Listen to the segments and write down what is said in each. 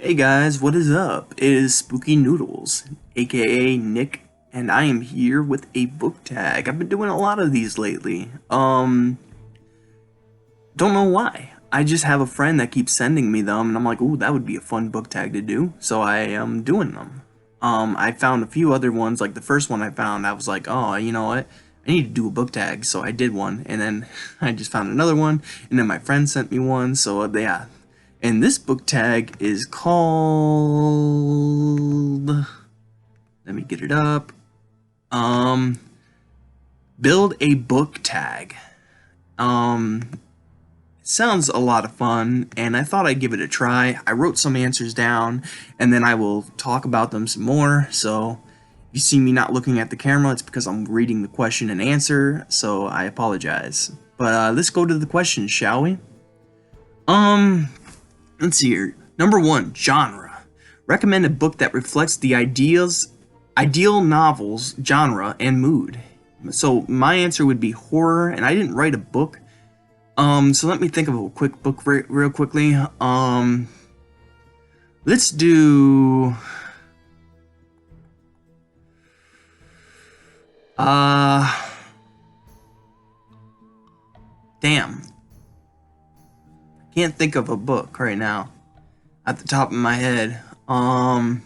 Hey guys, what is up? It is Spooky Noodles, aka Nick, and I am here with a book tag. I've been doing a lot of these lately. Don't know why. I just have a friend that keeps sending me them, and I'm like, ooh, that would be a fun book tag to do, so I am doing them. I found a few other ones, like the first one I found, I was like, oh, you know what? I need to do a book tag, so I did one, and then I just found another one, and then my friend sent me one, so yeah. And this book tag is called, let me get it up, Build a Book Tag. It sounds a lot of fun, and I thought I'd give it a try. I wrote some answers down, and then I will talk about them some more, so if you see me not looking at the camera, it's because I'm reading the question and answer, so I apologize. But let's go to the questions, shall we? Let's see here. Number 1, genre. Recommend a book that reflects the ideal novel's genre and mood. So my answer would be horror, and I didn't write a book. So let me think of a quick book real quickly. Let's do damn. Can't think of a book right now at the top of my head. How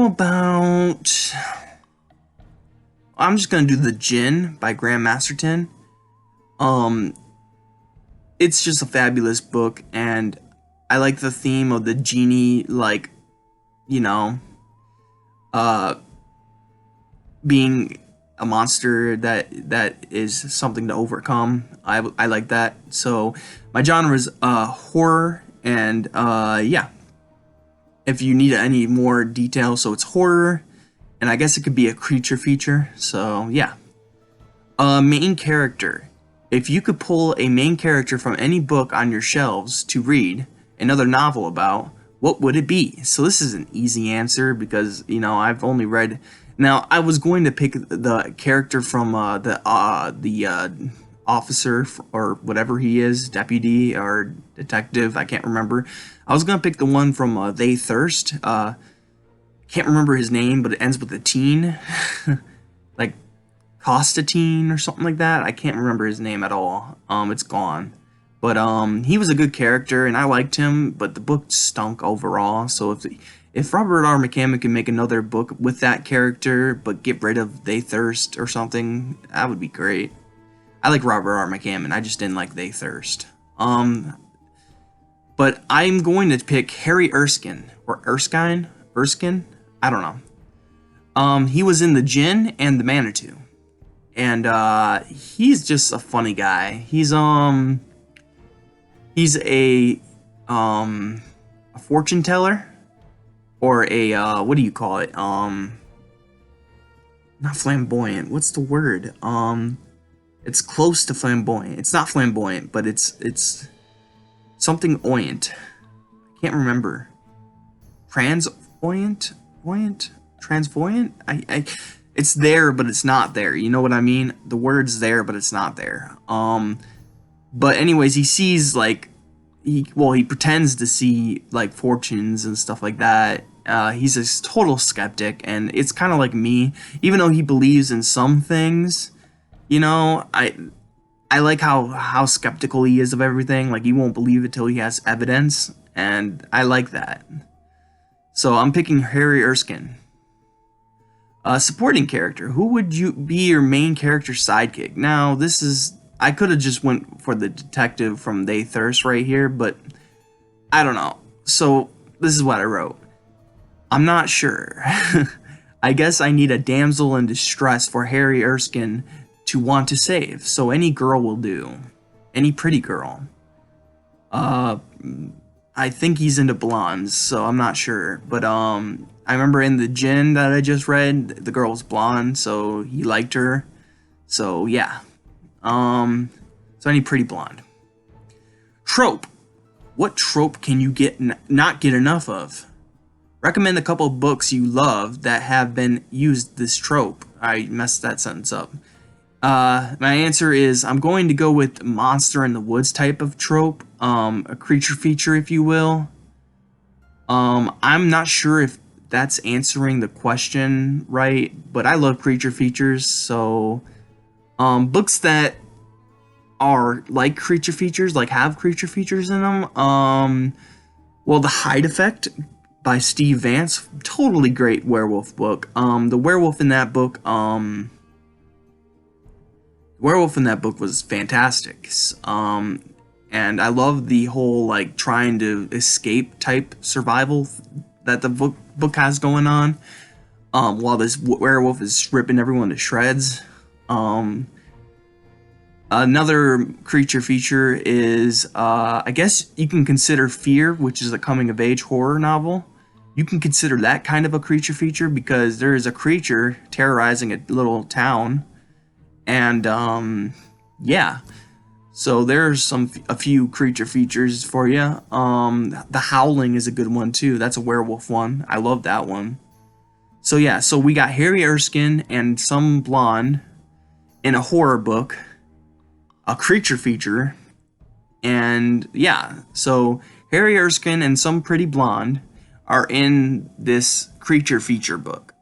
about I'm just gonna do The Djinn by Graham Masterton. It's just a fabulous book, and I like the theme of the genie, like, you know, being a monster that is something to overcome. I like that. So my genre is horror, and yeah. If you need any more detail, so it's horror, and I guess it could be a creature feature. So yeah. Main character. If you could pull a main character from any book on your shelves to read another novel about, what would it be? So this is an easy answer because, you know, I've only read. Now, I was going to pick the character from the officer or whatever he is, deputy or detective, I can't remember. I was going to pick the one from They Thirst. Can't remember his name, but it ends with a teen. Like Constantine or something like that. I can't remember his name at all. It's gone. But he was a good character, and I liked him, but the book stunk overall. So if Robert R. McCammon can make another book with that character, but get rid of They Thirst or something, that would be great. I like Robert R. McCammon, I just didn't like They Thirst. But I'm going to pick Harry Erskine, or Erskine? I don't know. He was in The Djinn and The Manitou. And he's just a funny guy. He's a fortune teller, or a what do you call it? Not flamboyant. What's the word? It's close to flamboyant. It's not flamboyant, but it's something oyant. I can't remember. Transvoyant? Transvoyant? It's there, but it's not there. You know what I mean? The word's there, but it's not there. But anyways, he sees like he pretends to see like fortunes and stuff like that. He's a total skeptic, and it's kind of like me. Even though he believes in some things, you know, I like how skeptical he is of everything. Like, he won't believe it till he has evidence, and I like that. So I'm picking Harry Erskine. Supporting character. Who would you be your main character sidekick? Now, this is, I could have just went for the detective from They Thirst right here, but I don't know. So this is what I wrote. I'm not sure. I guess I need a damsel in distress for Harry Erskine to want to save. So any girl will do. Any pretty girl. I think he's into blondes, so I'm not sure. But I remember in The Djinn that I just read, the girl was blonde, so he liked her. So yeah. So any pretty blonde. Trope. What trope can you not get enough of? Recommend a couple of books you love that have been used this trope. I messed that sentence up. My answer is I'm going to go with monster in the woods type of trope, a creature feature, if you will. I'm not sure if that's answering the question right, but I love creature features, so books that are like creature features, like have creature features in them. Well, The Hyde Effect by Steve Vance, totally great werewolf book. The werewolf in that book, was fantastic. And I love the whole like trying to escape type survival that the book has going on. While this werewolf is ripping everyone to shreds. Another creature feature is, I guess you can consider Fear, which is a coming-of-age horror novel. You can consider that kind of a creature feature because there is a creature terrorizing a little town, and yeah. So there's a few creature features for you. The Howling is a good one too. That's a werewolf one. I love that one. So yeah, so we got Harry Erskine and some blonde in a horror book, a creature feature, and yeah, so Harry Erskine and some pretty blonde are in this creature feature book.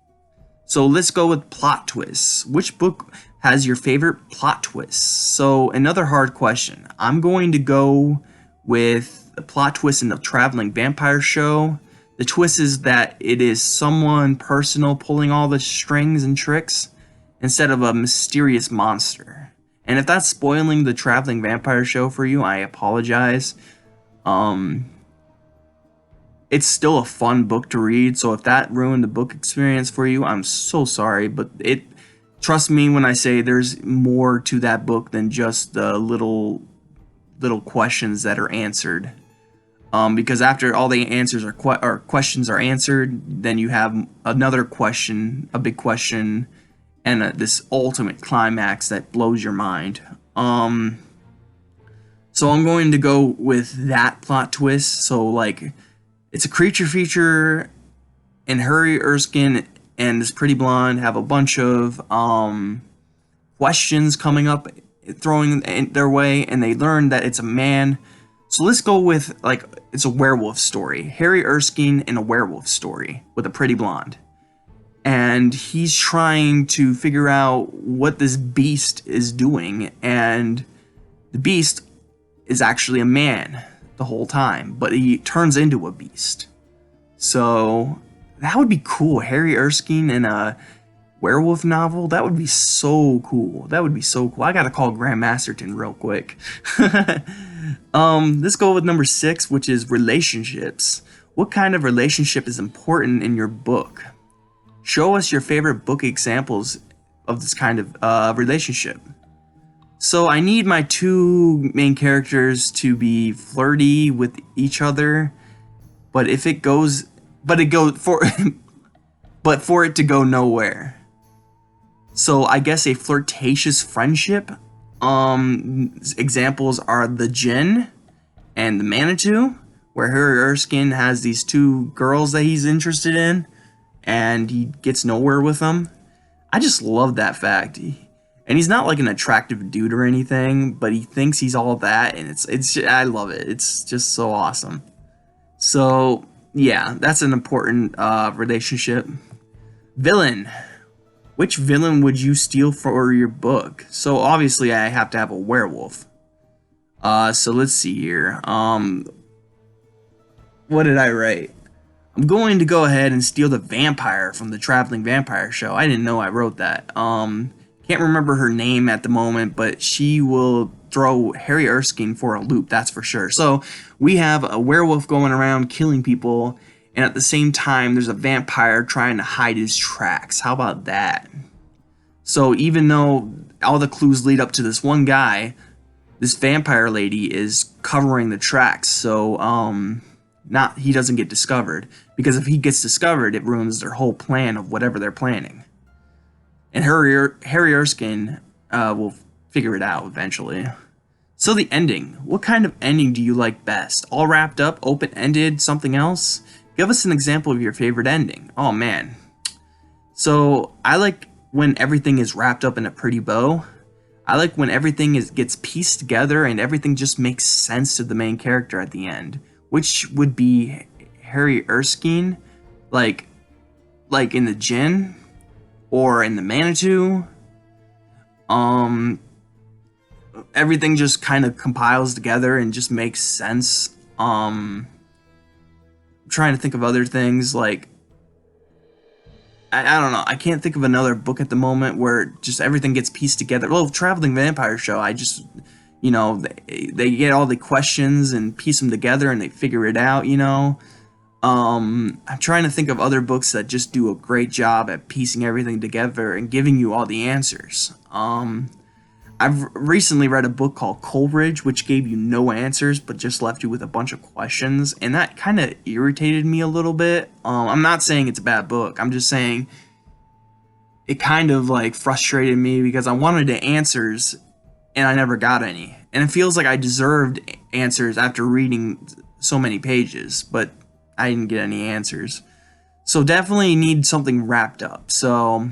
So let's go with plot twists. Which book has your favorite plot twists? So another hard question. I'm going to go with the plot twist in the Traveling Vampire Show. The twist is that it is someone personal pulling all the strings and tricks instead of a mysterious monster. And if that's spoiling the Traveling Vampire Show for you, I apologize. It's still a fun book to read, so if that ruined the book experience for you, I'm so sorry. But trust me when I say there's more to that book than just the little questions that are answered. Because after all the answers or questions are answered, then you have another question, a big question, and this ultimate climax that blows your mind. So I'm going to go with that plot twist. So like, it's a creature feature, and Harry Erskine and this pretty blonde have a bunch of questions coming up, throwing in their way, and they learn that it's a man. So let's go with, like, it's a werewolf story. Harry Erskine in a werewolf story with a pretty blonde. And he's trying to figure out what this beast is doing, and the beast is actually a man the whole time, but he turns into a beast. So that would be cool. Harry Erskine in a werewolf novel, that would be so cool. That would be so cool. I gotta call Graham Masterton real quick. Let's go with number 6, which is relationships. What kind of relationship is important in your book? Show us your favorite book examples of this kind of relationship. So I need my two main characters to be flirty with each other, but for it to go nowhere. So I guess a flirtatious friendship. Examples are The Djinn and The Manitou, where Harry Erskine has these two girls that he's interested in, and he gets nowhere with them. I just love that fact. And he's not like an attractive dude or anything, but he thinks he's all that, and it's I love it. It's just so awesome. So yeah, that's an important relationship. Villain. Which villain would you steal for your book? So obviously I have to have a werewolf. So let's see here. What did I write? I'm going to go ahead and steal the vampire from the Traveling Vampire Show. I didn't know I wrote that. Can't remember her name at the moment, but she will throw Harry Erskine for a loop, that's for sure. So we have a werewolf going around killing people, and at the same time there's a vampire trying to hide his tracks. How about that? So even though all the clues lead up to this one guy, this vampire lady is covering the tracks, so he doesn't get discovered, because if he gets discovered, it ruins their whole plan of whatever they're planning. And Harry Erskine will figure it out eventually. So the ending. What kind of ending do you like best? All wrapped up, open-ended, something else? Give us an example of your favorite ending. Oh man. So I like when everything is wrapped up in a pretty bow. I like when everything gets pieced together and everything just makes sense to the main character at the end, which would be Harry Erskine, like in the Djinn or in the Manitou. Everything just kind of compiles together and just makes sense. I'm trying to think of other things, like I don't know. I can't think of another book at the moment where just everything gets pieced together. Well, Traveling Vampire Show, I just, they get all the questions and piece them together and they figure it out, I'm trying to think of other books that just do a great job at piecing everything together and giving you all the answers. I've recently read a book called Coleridge, which gave you no answers, but just left you with a bunch of questions, and that kind of irritated me a little bit. I'm not saying it's a bad book. I'm just saying it kind of like frustrated me because I wanted the answers, and I never got any. And it feels like I deserved answers after reading so many pages, but I didn't get any answers. So definitely need something wrapped up. So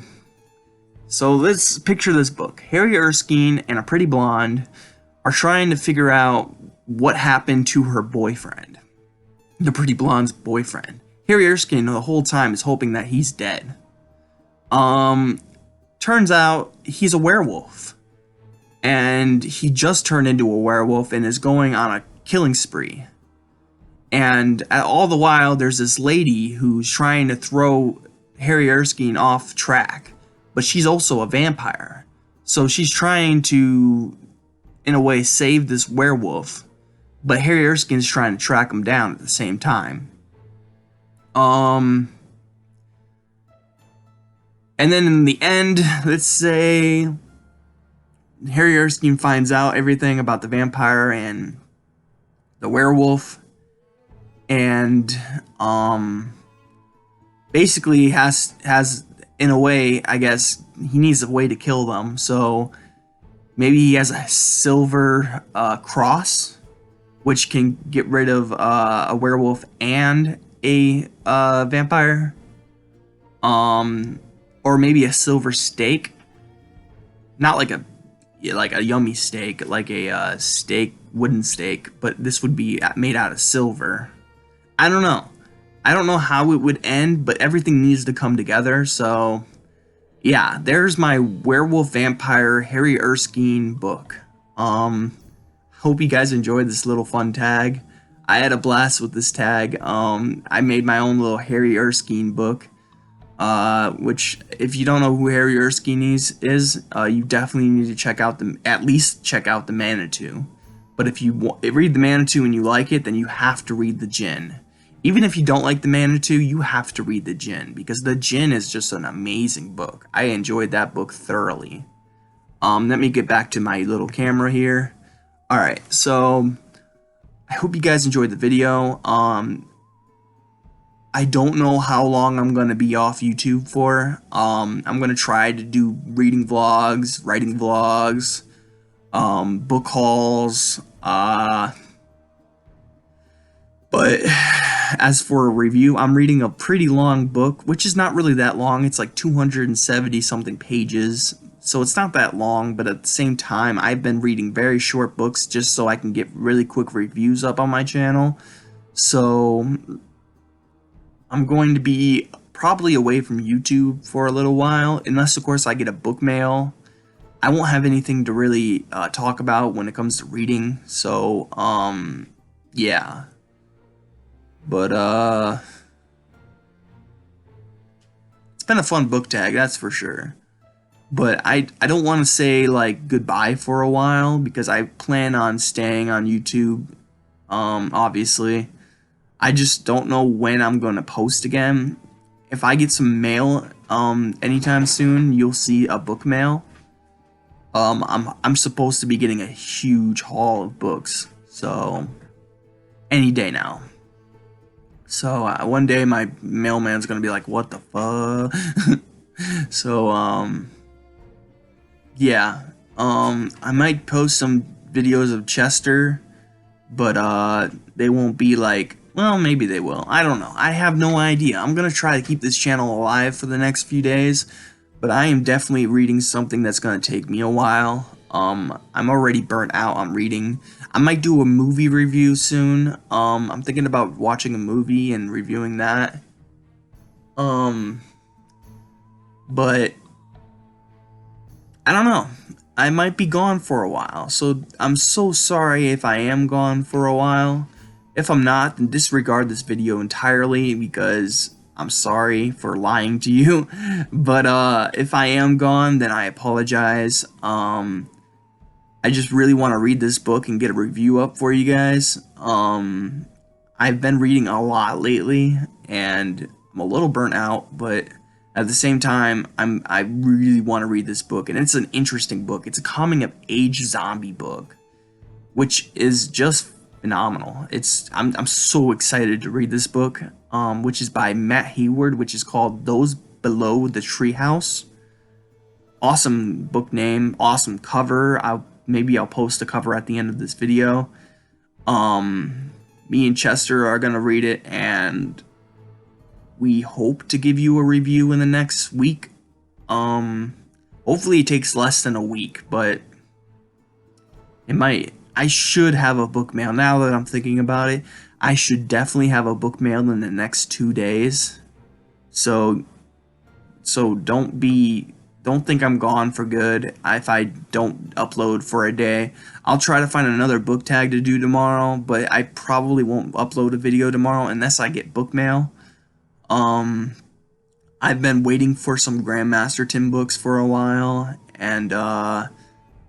let's picture this book. Harry Erskine and a pretty blonde are trying to figure out what happened to her boyfriend. The pretty blonde's boyfriend. Harry Erskine the whole time is hoping that he's dead. Turns out he's a werewolf. And he just turned into a werewolf and is going on a killing spree. And all the while, there's this lady who's trying to throw Harry Erskine off track. But she's also a vampire. So she's trying to, in a way, save this werewolf. But Harry Erskine's trying to track him down at the same time. And then in the end, let's say Harry Erskine finds out everything about the vampire and the werewolf. And basically has in a way, I guess, he needs a way to kill them. So maybe he has a silver cross, which can get rid of a werewolf and a vampire. Or maybe a silver steak. Not like a yummy steak, like a wooden steak, but this would be made out of silver. I don't know. I don't know how it would end, but everything needs to come together. So, yeah, there's my werewolf vampire Harry Erskine book. Hope you guys enjoyed this little fun tag. I had a blast with this tag. I made my own little Harry Erskine book, which, if you don't know who Harry Erskine is, you definitely need to at least check out the Manitou. But if you read the Manitou and you like it, then you have to read the Djinn. Even if you don't like the Manitou, you have to read the Djinn, because the Djinn is just an amazing book. I enjoyed that book thoroughly. Let me get back to my little camera here. Alright, so I hope you guys enjoyed the video. I don't know how long I'm going to be off YouTube for. I'm going to try to do reading vlogs, writing vlogs, book hauls, but as for a review, I'm reading a pretty long book, which is not really that long. It's like 270 something pages, so it's not that long, but at the same time, I've been reading very short books just so I can get really quick reviews up on my channel. So I'm going to be probably away from YouTube for a little while, unless of course I get a book mail. I won't have anything to really talk about when it comes to reading, so yeah. But it's been a fun book tag, that's for sure. But I don't want to say like goodbye for a while, because I plan on staying on YouTube, obviously. I just don't know when I'm going to post again. If I get some mail anytime soon, you'll see a book mail. I'm supposed to be getting a huge haul of books, so any day now. So one day my mailman's gonna be like, "What the fuck?" So yeah, I might post some videos of Chester, but they won't be like, well, maybe they will. I don't know. I have no idea. I'm gonna try to keep this channel alive for the next few days, but I am definitely reading something that's gonna take me a while. I'm already burnt out on reading. I might do a movie review soon. I'm thinking about watching a movie and reviewing that. Um, but I don't know. I might be gone for a while, so I'm so sorry if I am gone for a while. If I'm not, then disregard this video entirely because I'm sorry for lying to you. But if I am gone, then I apologize. I just really want to read this book and get a review up for you guys. I've been reading a lot lately, and I'm a little burnt out, but at the same time, I really want to read this book, and it's an interesting book. It's a coming of age zombie book, which is just phenomenal. I'm so excited to read this book, which is by Matt Hayward, which is called Those Below the Treehouse. Awesome book name, awesome cover. Maybe I'll post a cover at the end of this video. Me and Chester are gonna read it, and we hope to give you a review in the next week. Hopefully it takes less than a week, but it might. I should have a book mail. Now that I'm thinking about it, I should definitely have a book mail in the next 2 days. So don't think I'm gone for good if I don't upload for a day. I'll try to find another book tag to do tomorrow, but I probably won't upload a video tomorrow unless I get book mail. I've been waiting for some Grandmaster Tim books for a while, and I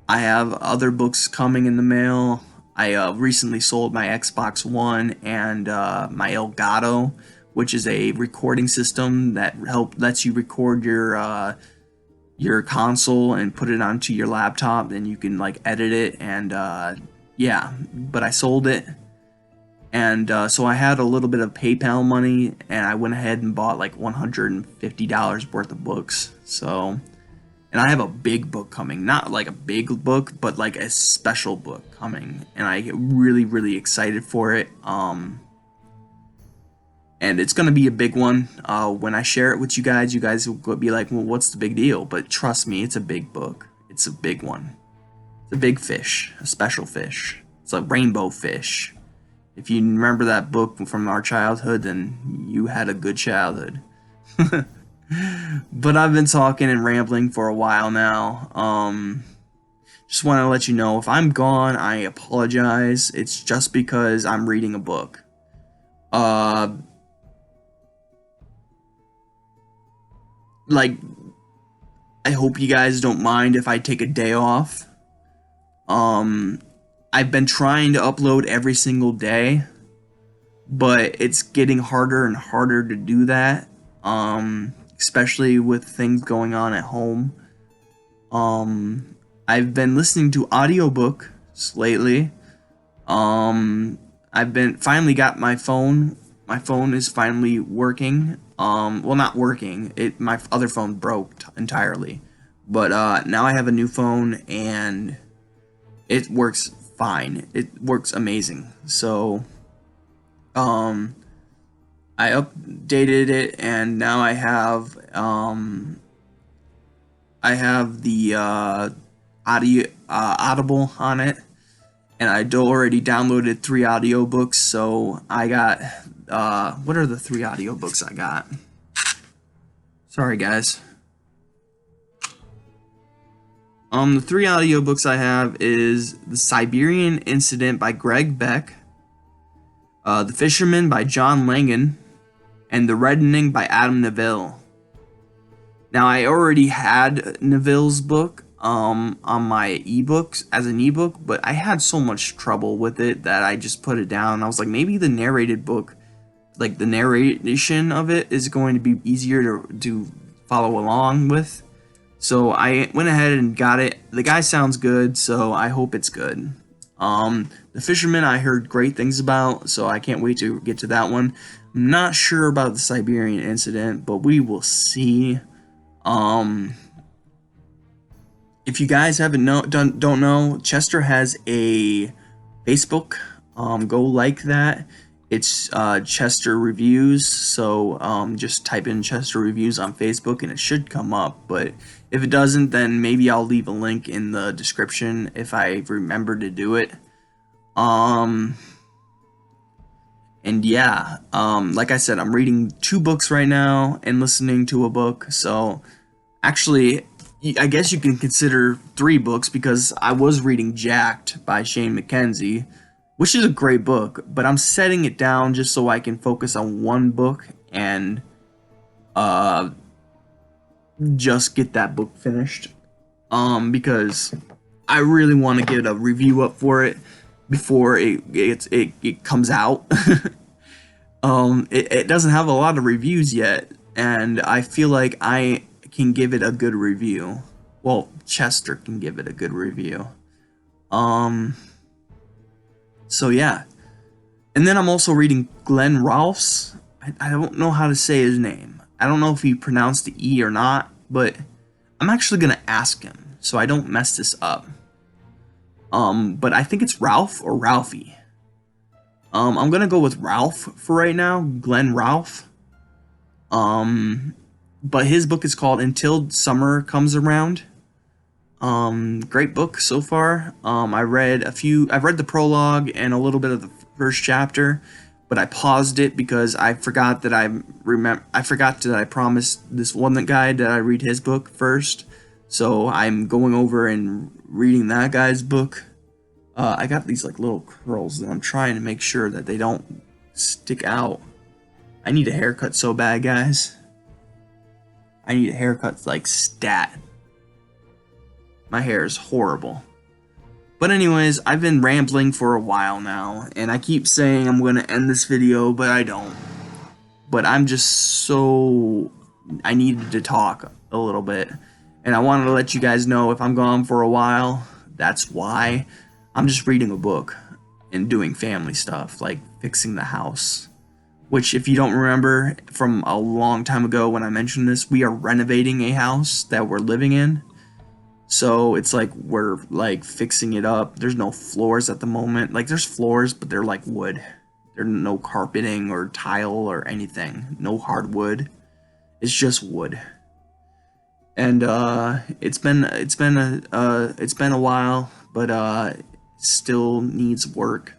have other books coming in the mail. I recently sold my Xbox One and my Elgato, which is a recording system that lets you record your console and put it onto your laptop, and you can like edit it, and yeah, but I sold it, and so I had a little bit of PayPal money, and I went ahead and bought like $150 worth of books. So, and I have a big book coming, not like a big book, but like a special book coming, and I get really excited for it. And it's going to be a big one. When I share it with you guys will be like, well, what's the big deal? But trust me, it's a big book. It's a big one. It's a big fish, a special fish. It's a rainbow fish. If you remember that book from our childhood, then you had a good childhood. But I've been talking and rambling for a while now. Just want to let you know, if I'm gone, I apologize. It's just because I'm reading a book. Like, I hope you guys don't mind if I take a day off. I've been trying to upload every single day, but it's getting harder and harder to do that, especially with things going on at home. I've been listening to audiobooks lately. I've been finally got my phone. My phone is finally working. Well, not working. My other phone broke entirely. But now I have a new phone, and it works fine. It works amazing. So I updated it, and now I have the Audible on it, and I'd already downloaded 3 audiobooks. So I got what are the 3 audiobooks I got? Sorry, guys. The 3 audiobooks I have is The Siberian Incident by Greg Beck, The Fisherman by John Langan, and The Reddening by Adam Neville. Now, I already had Neville's book on my ebooks as an ebook, but I had so much trouble with it that I just put it down. I was like, maybe the narrated book, like the narration of it, is going to be easier to follow along with. So I went ahead and got it. The guy sounds good, so I hope it's good. The Fisherman I heard great things about, so I can't wait to get to that one. I'm not sure about the Siberian Incident, but we will see. If you guys don't know, Chester has a Facebook. Go like that. It's Chester Reviews, so just type in Chester Reviews on Facebook and it should come up. But if it doesn't, then maybe I'll leave a link in the description if I remember to do it. And yeah, like I said, I'm reading 2 books right now and listening to a book. So actually, I guess you can consider 3 books, because I was reading Jacked by Shane McKenzie, which is a great book, but I'm setting it down just so I can focus on one book and just get that book finished. Because I really want to get a review up for it before it comes out. It doesn't have a lot of reviews yet, and I feel like I can give it a good review. Well, Chester can give it a good review. So yeah. And then I'm also reading Glenn Rolfe's. I don't know how to say his name. I don't know if he pronounced the E or not, but I'm actually gonna ask him so I don't mess this up. But I think it's Ralph or Ralphie. I'm gonna go with Ralph for right now, Glenn Rolfe. But his book is called Until Summer Comes Around. Great book so far. I've read the prologue and a little bit of the first chapter, but I paused it because I forgot that I promised this one guy that I read his book first. So I'm going over and reading that guy's book. I got these like little curls and I'm trying to make sure that they don't stick out. I need a haircut so bad, guys. I need a haircut like stat. My hair is horrible. But anyways, I've been rambling for a while now, and I keep saying I'm going to end this video, but I don't. But I'm just so... I needed to talk a little bit. And I wanted to let you guys know if I'm gone for a while, that's why. I'm just reading a book and doing family stuff, like fixing the house. Which, if you don't remember from a long time ago when I mentioned this, we are renovating a house that we're living in. So it's like we're like fixing it up. There's no floors at the moment. Like there's floors, but they're like wood. There's no carpeting or tile or anything. No hardwood. It's just wood. And it's been a while, but it still needs work.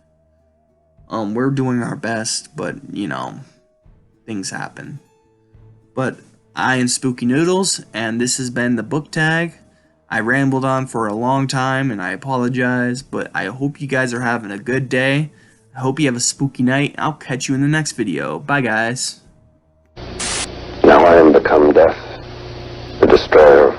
We're doing our best, but you know, things happen. But I am Spooky Noodles, and this has been the book tag. I rambled on for a long time, and I apologize, but I hope you guys are having a good day. I hope you have a spooky night. I'll catch you in the next video. Bye, guys. Now I am become death, the destroyer of